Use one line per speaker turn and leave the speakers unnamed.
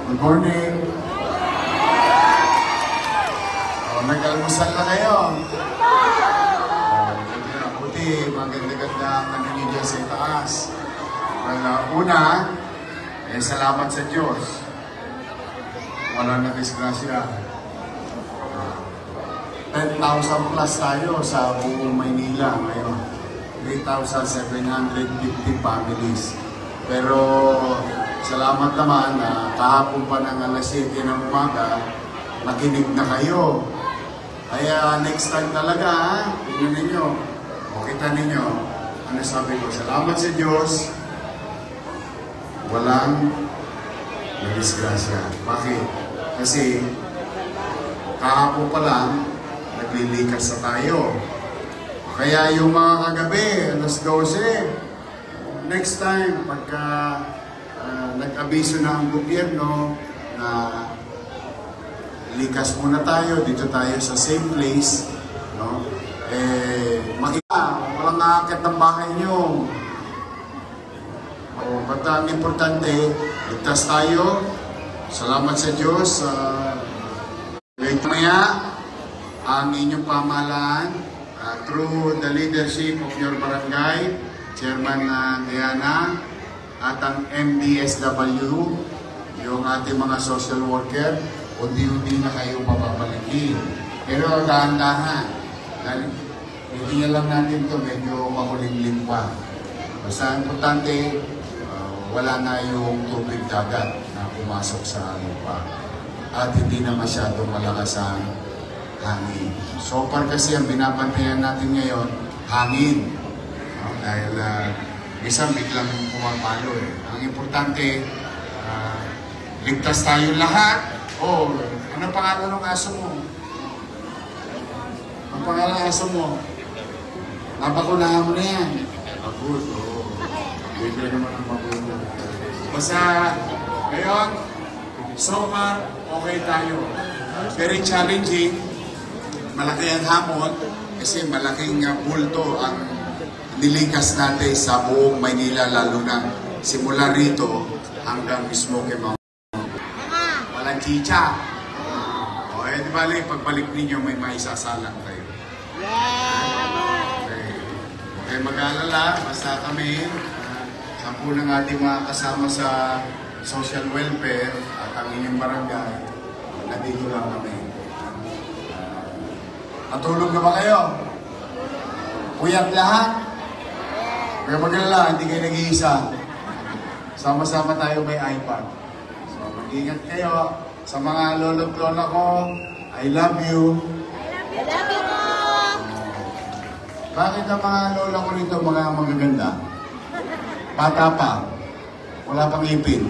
Good morning. Nag-almusal na kayo. Buti, maganda-ganda ang ano niyo dyan sa itaas. Una, salamat sa Diyos. Wala na disgrasya. 10,000 plus tayo sa buong Maynila ngayon. 3,750 families. Pero salamat naman na kahapon pa ng alas 7 ng umaga, nakinig na kayo. Kaya next time talaga, ha? Tingnan ninyo. O kita ninyo. Ano sabi ko? Salamat sa Diyos. Walang nadisgrasya. Bakit? Kasi kahapon pa lang, naglilikas na tayo. Kaya yung mga kagabi, alas 12, next time, pagka nag-abiso na ang gobyerno na likas muna tayo, dito tayo sa same place, no? Makita, walang nakakit ng bahay nyo. Ba't ang importante, ligtas tayo, salamat sa Diyos. Maya, ang inyong pamahalaan, through the leadership of your barangay, Chairman Diana, at ang MDSW, yung ating mga social worker, unti-unti na kayo papabalikin. Pero dahan-dahan, hindi lang natin ito medyo makulimlim pa. Basta importante, wala na yung tubig dagat na pumasok sa lupa. At hindi na masyadong malakas ang hangin. So far kasi ang binabantayan natin ngayon, hangin. Dahil isang biglang pumapalo eh. Ang importante, ligtas tayo lahat. Ano pangalan ng aso mo? Ang pangalan ng aso mo? Nabakunahan mo na yan. Good, bigla naman ang mabuno. Basta, ngayon, so far, okay tayo. Very challenging. Malaki ang hamon kasi malaking bulto ang nilikas natin sa buong Maynila, lalo na simula rito hanggang mismo kay mga walang chicha. Di bali, pagbalik ninyo may maisasalang kayo. Okay, mag-alala, basta kami, 10 ng ating mga kasama sa social welfare at ang inyong barangay, nandito lang kami. Natulog na ba kayo? Puyat lahat? Kaya mag-alala, hindi kayo nag-iisa. Sama-sama tayo may iPad. So, mag-ingat kayo. Sa mga lolo't lola ko, I love you.
I love you, Mom!
Bakit ang mga lola ko rito mga magaganda? Bata pa. Wala pang ipin.